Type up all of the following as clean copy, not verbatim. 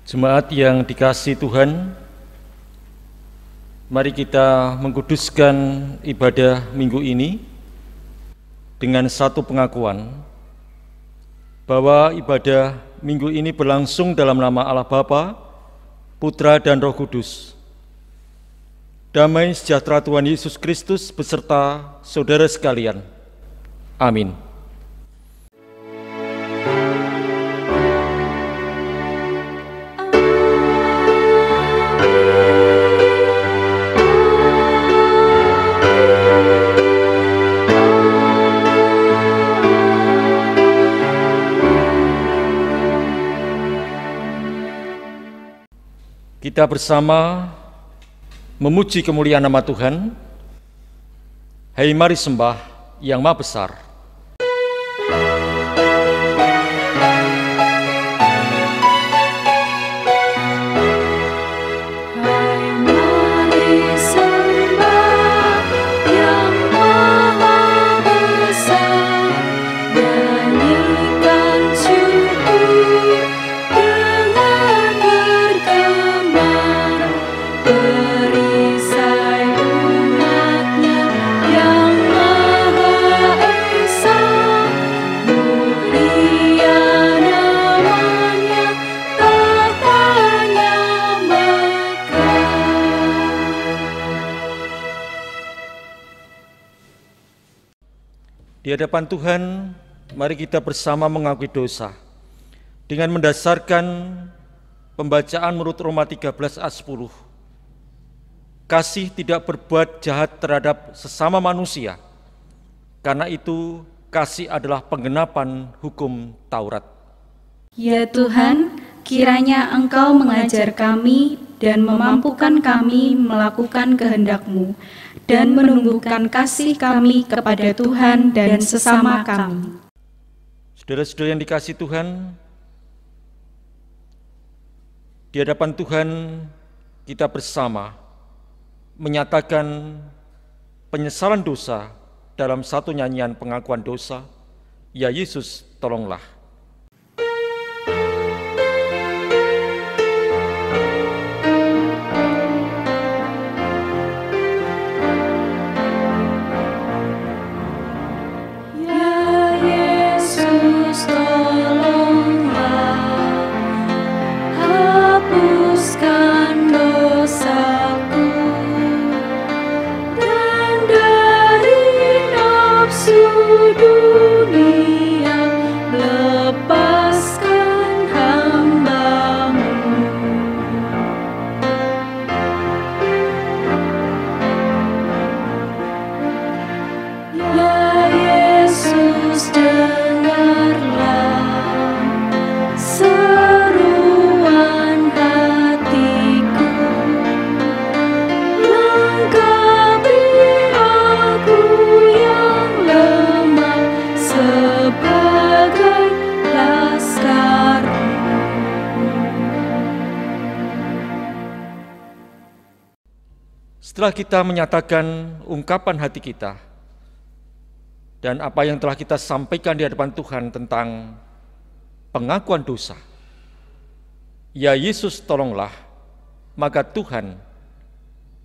Jemaat yang dikasihi Tuhan, mari kita mengkuduskan ibadah minggu ini dengan satu pengakuan bahwa ibadah minggu ini berlangsung dalam nama Allah Bapa, Putra dan Roh Kudus. Damai sejahtera Tuhan Yesus Kristus beserta saudara sekalian. Amin. Kita bersama memuji kemuliaan nama Tuhan. Hai mari sembah yang Maha Besar. Di hadapan Tuhan, mari kita bersama mengakui dosa dengan mendasarkan pembacaan menurut Roma 13 ayat 10. Kasih tidak berbuat jahat terhadap sesama manusia, karena itu kasih adalah penggenapan hukum Taurat. Ya Tuhan, kiranya Engkau mengajar kami dan memampukan kami melakukan kehendak-Mu, dan menumbuhkan kasih kami kepada Tuhan dan sesama kami. Saudara-saudara yang dikasihi Tuhan, di hadapan Tuhan kita bersama menyatakan penyesalan dosa dalam satu nyanyian pengakuan dosa, ya Yesus tolonglah. Setelah kita menyatakan ungkapan hati kita dan apa yang telah kita sampaikan di hadapan Tuhan tentang pengakuan dosa, ya Yesus tolonglah, maka Tuhan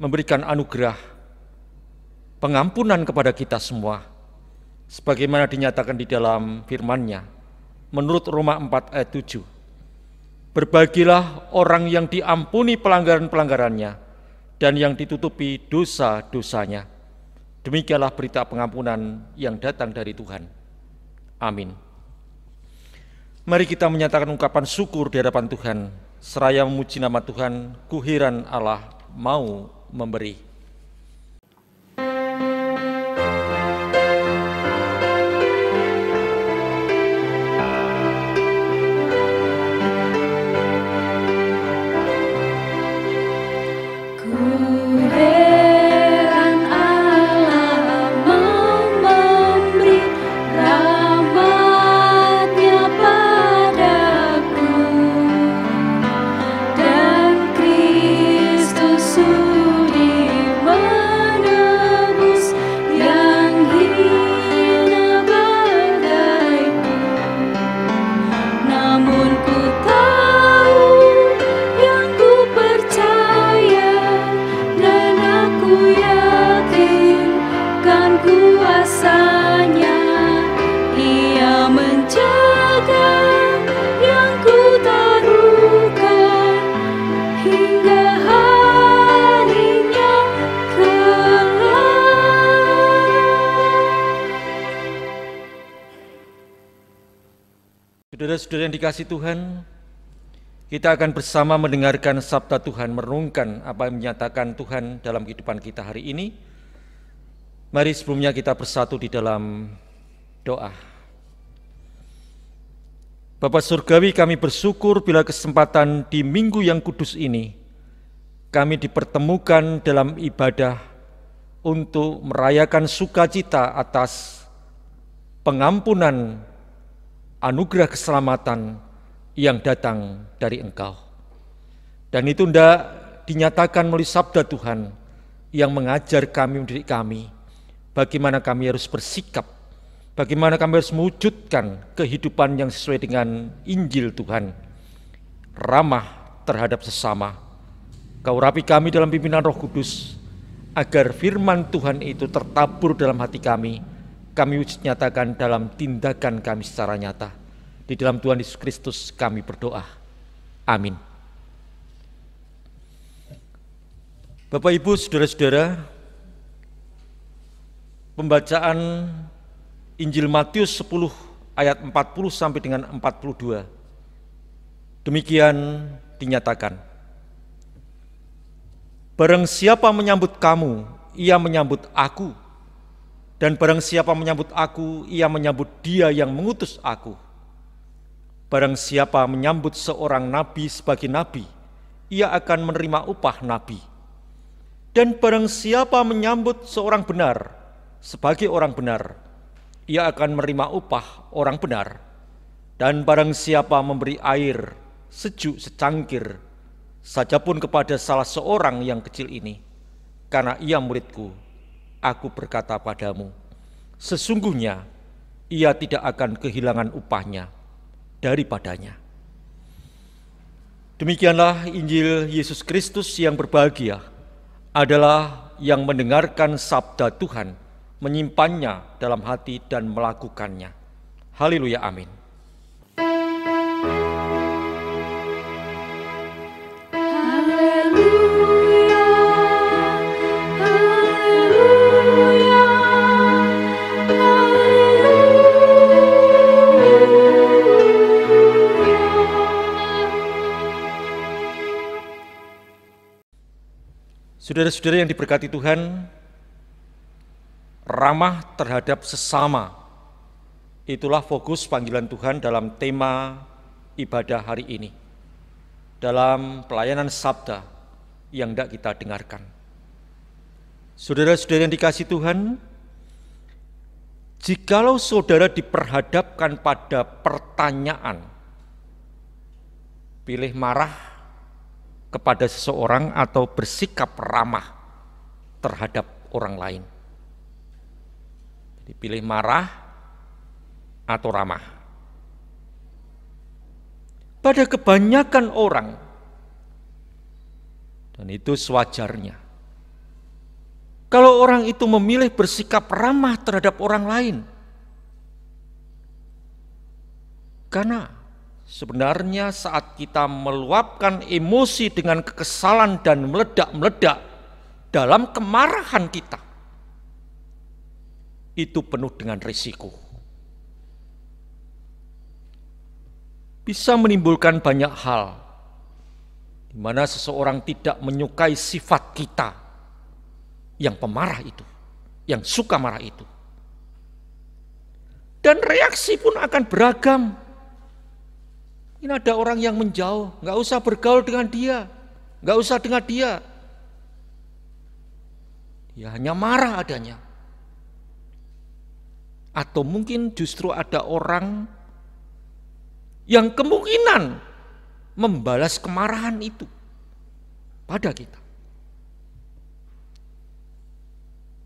memberikan anugerah pengampunan kepada kita semua, sebagaimana dinyatakan di dalam firman-Nya, menurut Roma 4 ayat 7. Berbahagialah orang yang diampuni pelanggaran-pelanggarannya, dan yang ditutupi dosa-dosanya. Demikianlah berita pengampunan yang datang dari Tuhan. Amin. Mari kita menyatakan ungkapan syukur di hadapan Tuhan, seraya memuji nama Tuhan, kuheran Allah mau memberi. Kristus sudi Saudara-saudara yang dikasihi Tuhan, kita akan bersama mendengarkan sabda Tuhan, merenungkan apa yang menyatakan Tuhan dalam kehidupan kita hari ini. Mari sebelumnya kita bersatu di dalam doa. Bapa Surgawi, kami bersyukur bila kesempatan di minggu yang kudus ini kami dipertemukan dalam ibadah untuk merayakan sukacita atas pengampunan anugerah keselamatan yang datang dari Engkau. Dan itu hendak dinyatakan melalui sabda Tuhan yang mengajar kami, mendidik kami, bagaimana kami harus bersikap, bagaimana kami harus mewujudkan kehidupan yang sesuai dengan Injil Tuhan, ramah terhadap sesama. Kau urapi kami dalam pimpinan Roh Kudus, agar firman Tuhan itu tertabur dalam hati kami wujud nyatakan dalam tindakan kami secara nyata. Di dalam Tuhan Yesus Kristus kami berdoa. Amin. Bapak, Ibu, saudara-saudara, pembacaan Injil Matius 10 ayat 40 sampai dengan 42. Demikian dinyatakan. Barang siapa menyambut kamu, ia menyambut aku. Dan barang siapa menyambut aku, ia menyambut Dia yang mengutus aku. Barang siapa menyambut seorang nabi sebagai nabi, ia akan menerima upah nabi. Dan barang siapa menyambut seorang benar sebagai orang benar, ia akan menerima upah orang benar. Dan barang siapa memberi air sejuk secangkir sajapun kepada salah seorang yang kecil ini, karena ia muridku, aku berkata padamu, sesungguhnya ia tidak akan kehilangan upahnya daripadanya. Demikianlah Injil Yesus Kristus yang berbahagia adalah yang mendengarkan sabda Tuhan, menyimpannya dalam hati dan melakukannya. Haleluya, amin. Saudara-saudara yang diberkati Tuhan, ramah terhadap sesama, itulah fokus panggilan Tuhan dalam tema ibadah hari ini, dalam pelayanan sabda yang hendak kita dengarkan. Saudara-saudara yang dikasihi Tuhan, jikalau saudara diperhadapkan pada pertanyaan, pilih marah kepada seseorang atau bersikap ramah terhadap orang lain. Jadi pilih marah atau ramah. Pada kebanyakan orang, dan itu sewajarnya, kalau orang itu memilih bersikap ramah terhadap orang lain, karena sebenarnya saat kita meluapkan emosi dengan kekesalan dan meledak-meledak dalam kemarahan kita, itu penuh dengan risiko. Bisa menimbulkan banyak hal, di mana seseorang tidak menyukai sifat kita yang pemarah itu, yang suka marah itu. Dan reaksi pun akan beragam. Ini ada orang yang menjauh, nggak usah bergaul dengan dia, nggak usah dengan dia. Dia hanya marah adanya. Atau mungkin justru ada orang yang kemungkinan membalas kemarahan itu pada kita.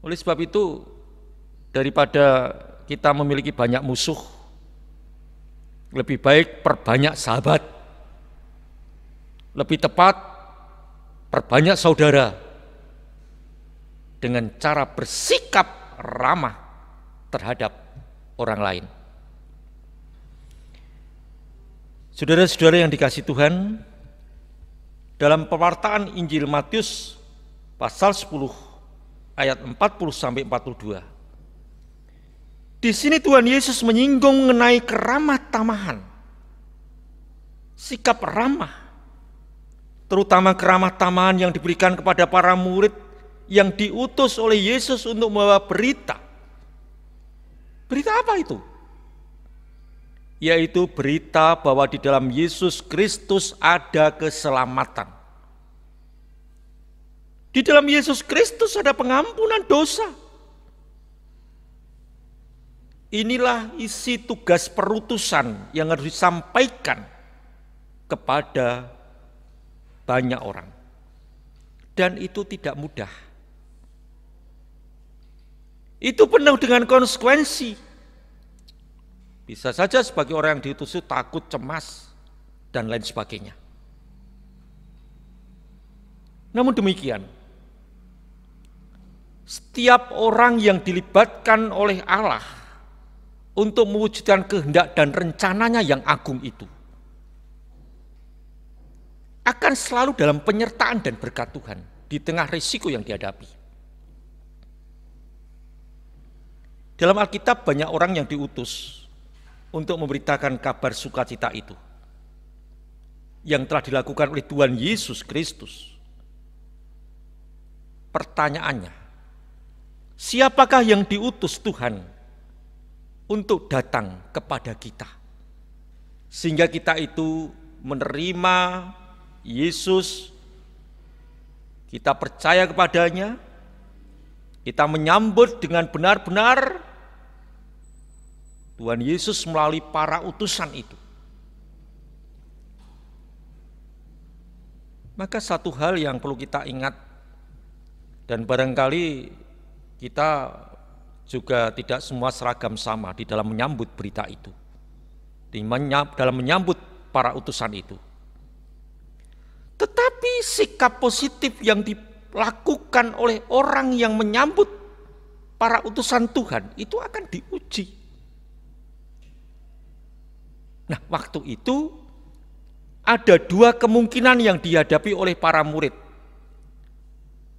Oleh sebab itu, daripada kita memiliki banyak musuh, lebih baik perbanyak sahabat. Lebih tepat, perbanyak saudara. Dengan cara bersikap ramah terhadap orang lain. Saudara-saudara yang dikasihi Tuhan, dalam pewartaan Injil Matius pasal 10 ayat 40 sampai 42. Di sini Tuhan Yesus menyinggung mengenai keramah tamahan sikap ramah, terutama keramah tamahan yang diberikan kepada para murid yang diutus oleh Yesus untuk membawa berita. Berita apa itu? Yaitu berita bahwa di dalam Yesus Kristus ada keselamatan. Di dalam Yesus Kristus ada pengampunan dosa. Inilah isi tugas perutusan yang harus disampaikan kepada banyak orang. Dan itu tidak mudah. Itu penuh dengan konsekuensi. Bisa saja sebagai orang yang diutus itu takut, cemas, dan lain sebagainya. Namun demikian, setiap orang yang dilibatkan oleh Allah untuk mewujudkan kehendak dan rencananya yang agung itu akan selalu dalam penyertaan dan berkat Tuhan di tengah risiko yang dihadapi. Dalam Alkitab banyak orang yang diutus untuk memberitakan kabar sukacita itu yang telah dilakukan oleh Tuhan Yesus Kristus. Pertanyaannya, siapakah yang diutus Tuhan untuk datang kepada kita? Sehingga kita itu menerima Yesus, kita percaya kepadanya, kita menyambut dengan benar-benar Tuhan Yesus melalui para utusan itu. Maka satu hal yang perlu kita ingat, dan barangkali kita juga tidak semua seragam sama di dalam menyambut berita itu, dalam menyambut para utusan itu. Tetapi sikap positif yang dilakukan oleh orang yang menyambut para utusan Tuhan itu akan diuji. Nah, waktu itu ada dua kemungkinan yang dihadapi oleh para murid,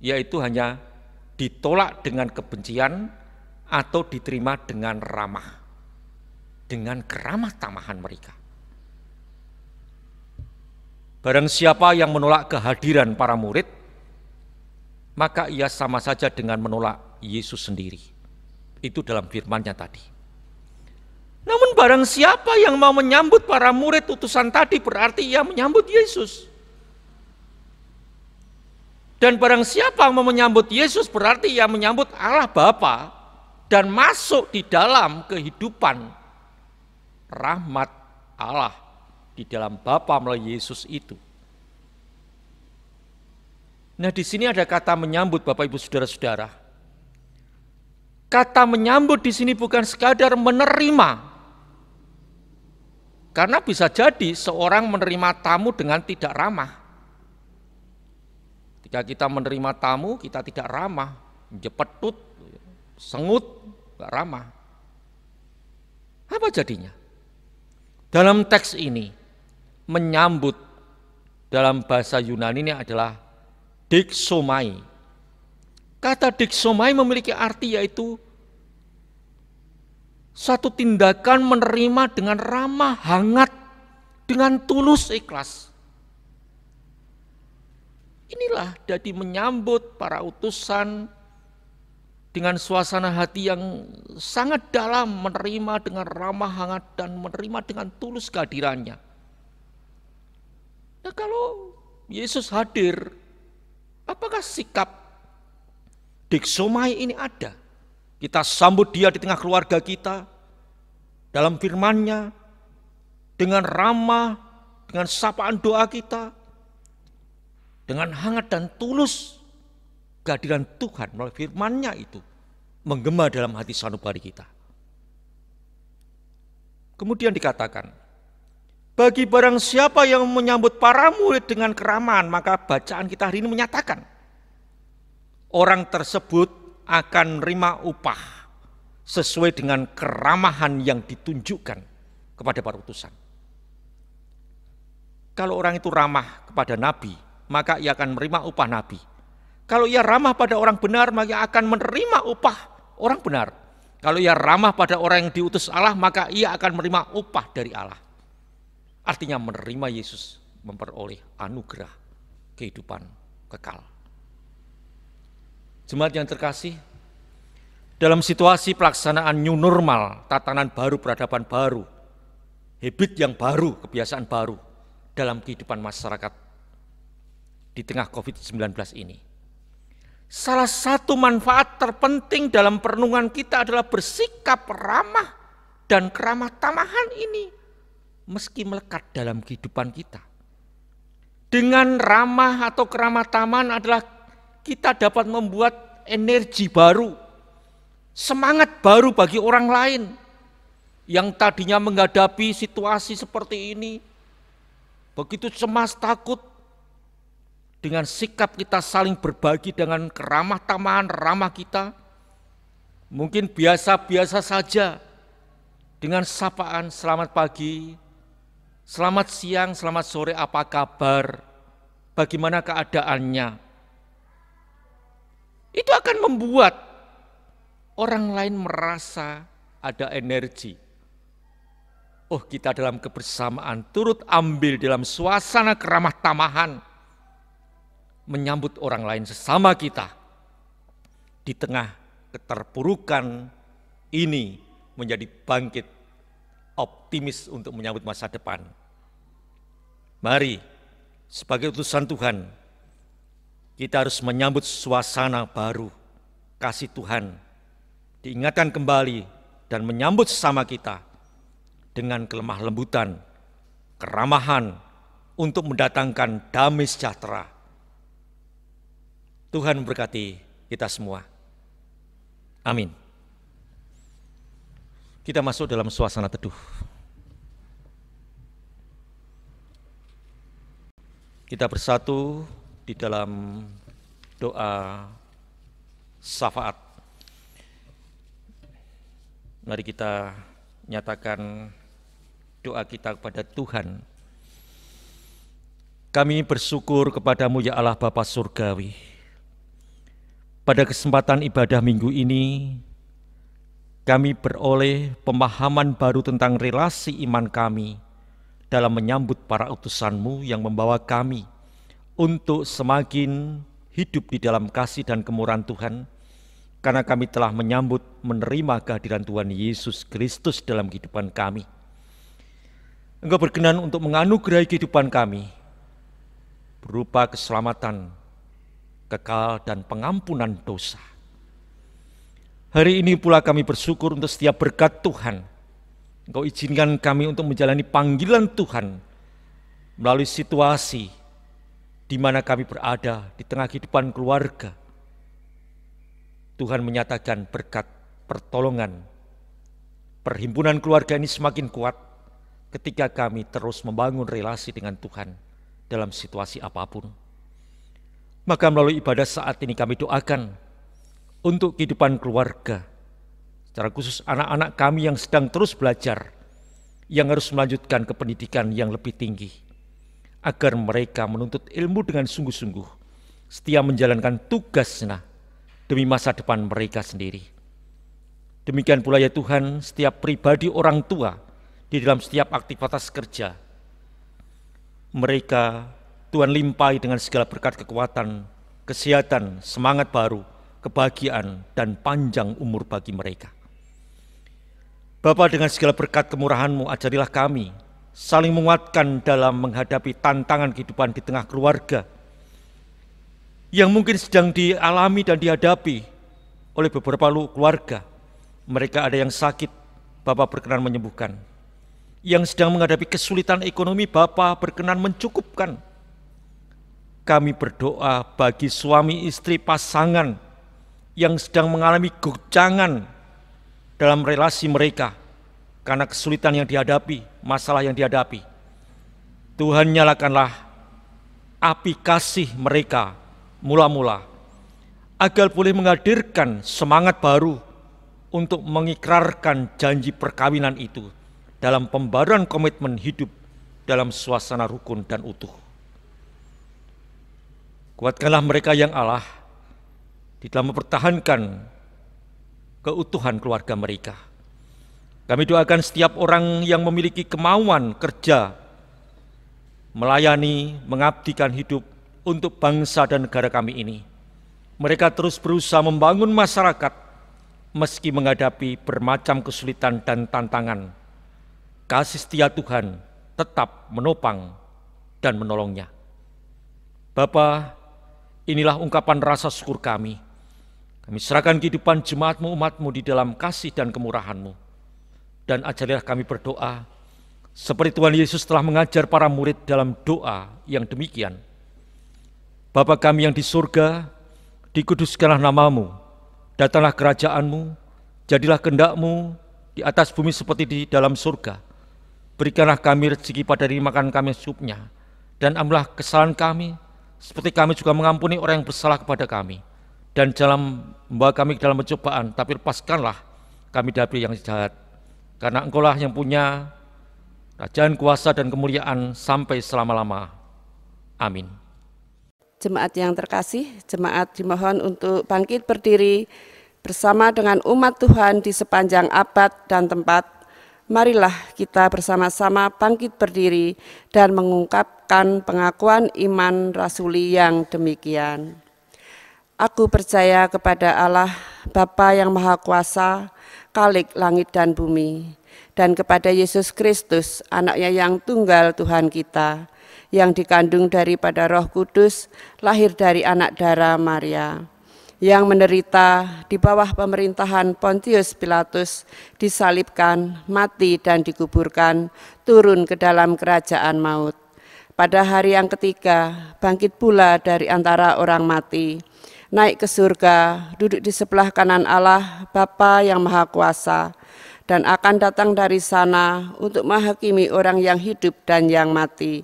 yaitu hanya ditolak dengan kebencian atau diterima dengan ramah, dengan keramah tamahan mereka. Barang siapa yang menolak kehadiran para murid, maka ia sama saja dengan menolak Yesus sendiri. Itu dalam firman-Nya tadi. Namun barang siapa yang mau menyambut para murid utusan tadi, berarti ia menyambut Yesus. Dan barang siapa yang mau menyambut Yesus, berarti ia menyambut Allah Bapa dan masuk di dalam kehidupan rahmat Allah di dalam Bapa melalui Yesus itu. Nah, di sini ada kata menyambut, Bapak Ibu Saudara-saudara. Kata menyambut di sini bukan sekadar menerima. Karena bisa jadi seorang menerima tamu dengan tidak ramah. Ketika kita menerima tamu, kita tidak ramah, jepetut, sengut, gak ramah. Apa jadinya? Dalam teks ini, menyambut dalam bahasa Yunani ini adalah diksomai. Kata diksomai memiliki arti yaitu satu tindakan menerima dengan ramah, hangat, dengan tulus, ikhlas. Inilah jadi menyambut para utusan dengan suasana hati yang sangat dalam, menerima dengan ramah, hangat, dan menerima dengan tulus kehadirannya. Nah, kalau Yesus hadir, apakah sikap diksomai ini ada? Kita sambut dia di tengah keluarga kita, dalam firman-Nya, dengan ramah, dengan sapaan doa kita, dengan hangat dan tulus kehadiran Tuhan melalui firman-Nya itu menggema dalam hati sanubari kita. Kemudian dikatakan, bagi barang siapa yang menyambut para murid dengan keramahan, maka bacaan kita hari ini menyatakan orang tersebut akan menerima upah sesuai dengan keramahan yang ditunjukkan kepada para utusan. Kalau orang itu ramah kepada nabi, maka ia akan menerima upah nabi. Kalau ia ramah pada orang benar, maka ia akan menerima upah orang benar. Kalau ia ramah pada orang yang diutus Allah, maka ia akan menerima upah dari Allah. Artinya menerima Yesus memperoleh anugerah kehidupan kekal. Jemaat yang terkasih, dalam situasi pelaksanaan new normal, tatanan baru, peradaban baru, habit yang baru, kebiasaan baru dalam kehidupan masyarakat di tengah COVID-19 ini, salah satu manfaat terpenting dalam perenungan kita adalah bersikap ramah dan keramah tamahan ini meski melekat dalam kehidupan kita. Dengan ramah atau keramah tamahan adalah kita dapat membuat energi baru, semangat baru bagi orang lain yang tadinya menghadapi situasi seperti ini, begitu cemas, takut. Dengan sikap kita saling berbagi dengan keramah tamahan, ramah kita, mungkin biasa-biasa saja, dengan sapaan selamat pagi, selamat siang, selamat sore, apa kabar, bagaimana keadaannya. Itu akan membuat orang lain merasa ada energi. Oh, kita dalam kebersamaan turut ambil dalam suasana keramah tamahan, menyambut orang lain sesama kita. Di tengah keterpurukan ini menjadi bangkit optimis untuk menyambut masa depan. Mari, sebagai utusan Tuhan, kita harus menyambut suasana baru, kasih Tuhan, diingatkan kembali dan menyambut sesama kita dengan kelemah lembutan, keramahan untuk mendatangkan damai sejahtera. Tuhan memberkati kita semua. Amin. Kita masuk dalam suasana teduh. Kita bersatu di dalam doa syafaat. Mari kita nyatakan doa kita kepada Tuhan. Kami bersyukur kepadamu ya Allah Bapa Surgawi. Pada kesempatan ibadah minggu ini, kami beroleh pemahaman baru tentang relasi iman kami dalam menyambut para utusan-Mu yang membawa kami untuk semakin hidup di dalam kasih dan kemurahan Tuhan, karena kami telah menerima kehadiran Tuhan Yesus Kristus dalam kehidupan kami. Engkau berkenan untuk menganugerahi kehidupan kami berupa keselamatan, kekal, dan pengampunan dosa. Hari ini pula kami bersyukur untuk setiap berkat Tuhan. Engkau izinkan kami untuk menjalani panggilan Tuhan melalui situasi di mana kami berada di tengah kehidupan keluarga. Tuhan menyatakan berkat pertolongan. Perhimpunan keluarga ini semakin kuat ketika kami terus membangun relasi dengan Tuhan dalam situasi apapun. Maka melalui ibadah saat ini kami doakan untuk kehidupan keluarga, secara khusus anak-anak kami yang sedang terus belajar, yang harus melanjutkan ke pendidikan yang lebih tinggi, agar mereka menuntut ilmu dengan sungguh-sungguh, setia menjalankan tugasnya demi masa depan mereka sendiri. Demikian pula ya Tuhan, setiap pribadi orang tua di dalam setiap aktivitas kerja, mereka Tuhan limpahi dengan segala berkat kekuatan, kesehatan, semangat baru, kebahagiaan, dan panjang umur bagi mereka. Bapa, dengan segala berkat kemurahan-Mu, ajarilah kami saling menguatkan dalam menghadapi tantangan kehidupan di tengah keluarga yang mungkin sedang dialami dan dihadapi oleh beberapa keluarga. Mereka ada yang sakit, Bapa berkenan menyembuhkan. Yang sedang menghadapi kesulitan ekonomi, Bapa berkenan mencukupkan. Kami berdoa bagi suami istri pasangan yang sedang mengalami goncangan dalam relasi mereka karena kesulitan yang dihadapi, masalah yang dihadapi. Tuhan, nyalakanlah api kasih mereka mula-mula agar boleh menghadirkan semangat baru untuk mengikrarkan janji perkawinan itu dalam pembaruan komitmen hidup dalam suasana rukun dan utuh. Kuatkanlah mereka yang Allah di dalam mempertahankan keutuhan keluarga mereka. Kami doakan setiap orang yang memiliki kemauan kerja melayani, mengabdikan hidup untuk bangsa dan negara kami ini. Mereka terus berusaha membangun masyarakat meski menghadapi bermacam kesulitan dan tantangan. Kasih setia Tuhan tetap menopang dan menolongnya. Bapa, inilah ungkapan rasa syukur kami. Kami serahkan kehidupan jemaat-Mu, umat-Mu di dalam kasih dan kemurahan-Mu. Dan ajarilah kami berdoa, seperti Tuhan Yesus telah mengajar para murid dalam doa yang demikian. Bapa kami yang di surga, dikuduskanlah nama-Mu, datanglah kerajaan-Mu, jadilah kehendak-Mu di atas bumi seperti di dalam surga. Berikanlah kami rezeki pada hari makan kami secukupnya, dan ampunilah kesalahan kami, seperti kami juga mengampuni orang yang bersalah kepada kami. Dan jangan membawa kami ke dalam pencobaan, tapi lepaskanlah kami dari yang jahat. Karena Engkaulah yang punya kerajaan, kuasa, dan kemuliaan sampai selama-lama. Amin. Jemaat yang terkasih, jemaat dimohon untuk bangkit berdiri bersama dengan umat Tuhan di sepanjang abad dan tempat. Marilah kita bersama-sama bangkit berdiri dan mengungkapkan pengakuan iman rasuli yang demikian. Aku percaya kepada Allah, Bapa yang Maha Kuasa, Khalik langit dan bumi, dan kepada Yesus Kristus, anaknya yang tunggal Tuhan kita, yang dikandung daripada Roh Kudus, lahir dari anak darah Maria, yang menderita di bawah pemerintahan Pontius Pilatus, disalibkan, mati dan dikuburkan, turun ke dalam kerajaan maut. Pada hari yang ketiga, bangkit pula dari antara orang mati, naik ke surga, duduk di sebelah kanan Allah, Bapa yang Maha Kuasa, dan akan datang dari sana untuk menghakimi orang yang hidup dan yang mati.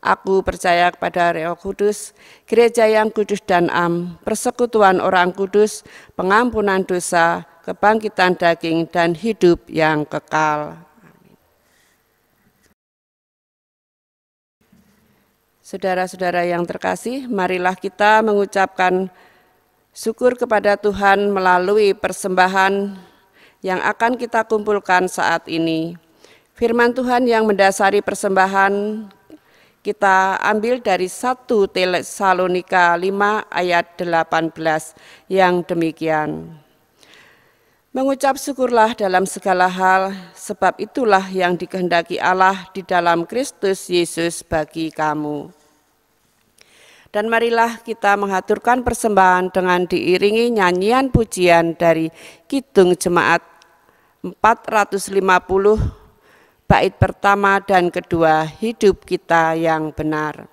Aku percaya kepada Roh Kudus, gereja yang kudus dan am, persekutuan orang kudus, pengampunan dosa, kebangkitan daging, dan hidup yang kekal. Amin. Saudara-saudara yang terkasih, marilah kita mengucapkan syukur kepada Tuhan melalui persembahan yang akan kita kumpulkan saat ini. Firman Tuhan yang mendasari persembahan kita ambil dari 1 Tesalonika 5 ayat 18 yang demikian. Mengucap syukurlah dalam segala hal, sebab itulah yang dikehendaki Allah di dalam Kristus Yesus bagi kamu. Dan marilah kita mengaturkan persembahan dengan diiringi nyanyian pujian dari Kidung Jemaat 450, bait pertama dan kedua, hidup kita yang benar.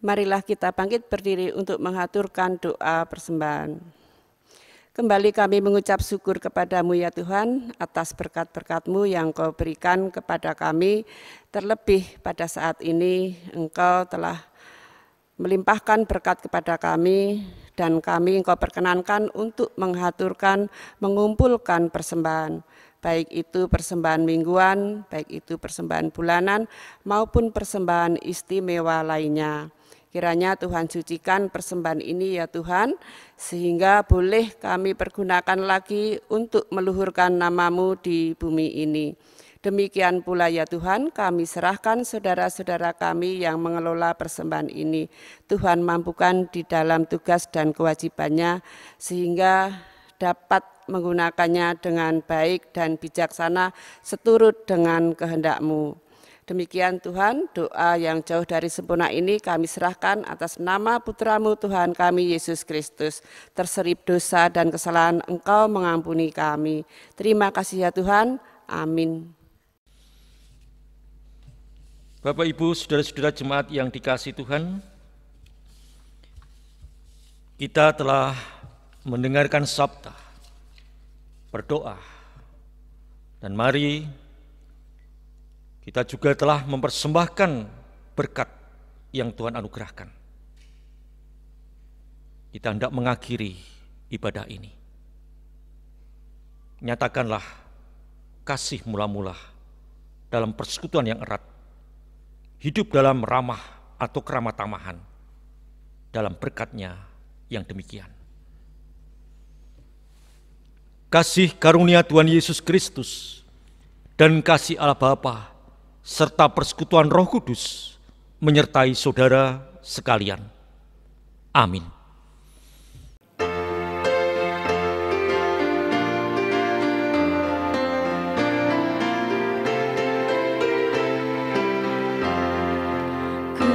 Marilah kita bangkit berdiri untuk mengaturkan doa persembahan. Kembali kami mengucap syukur kepadamu ya Tuhan atas berkat-berkat-Mu yang Kau berikan kepada kami. Terlebih pada saat ini Engkau telah melimpahkan berkat kepada kami dan kami Engkau perkenankan untuk mengumpulkan persembahan. Baik itu persembahan mingguan, baik itu persembahan bulanan maupun persembahan istimewa lainnya. Kiranya Tuhan sucikan persembahan ini ya Tuhan, sehingga boleh kami pergunakan lagi untuk meluhurkan nama-Mu di bumi ini. Demikian pula ya Tuhan, kami serahkan saudara-saudara kami yang mengelola persembahan ini. Tuhan mampukan di dalam tugas dan kewajibannya, sehingga dapat menggunakannya dengan baik dan bijaksana seturut dengan kehendak-Mu. Demikian Tuhan, doa yang jauh dari sempurna ini kami serahkan atas nama Putra-Mu Tuhan kami Yesus Kristus. Terselip dosa dan kesalahan Engkau mengampuni kami. Terima kasih ya Tuhan. Amin. Bapak, Ibu, saudara-saudara jemaat yang dikasihi Tuhan, kita telah mendengarkan sabda, berdoa, dan mari kita juga telah mempersembahkan berkat yang Tuhan anugerahkan. Kita hendak mengakhiri ibadah ini. Nyatakanlah kasih mula-mula dalam persekutuan yang erat, hidup dalam ramah atau keramah tamahan, dalam berkat-Nya yang demikian. Kasih karunia Tuhan Yesus Kristus dan kasih Allah Bapa serta persekutuan Roh Kudus menyertai saudara sekalian. Amin. Ku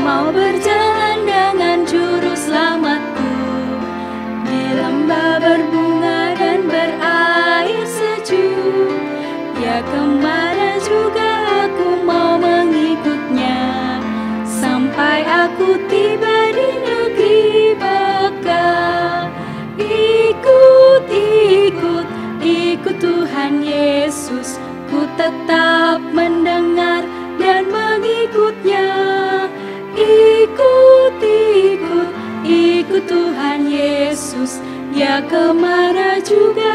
mau berjalan dengan juru selamatku di lembah berbunga dan berair sejuk. Ya kemana juga aku mau mengikutnya, sampai aku tiba di negeri baka. Ikut, ikut, ikut Tuhan Yesus, ku tetap mendengar dan mengikutnya. Ikut, ikut, ikut Tuhan Yesus, ya kemana juga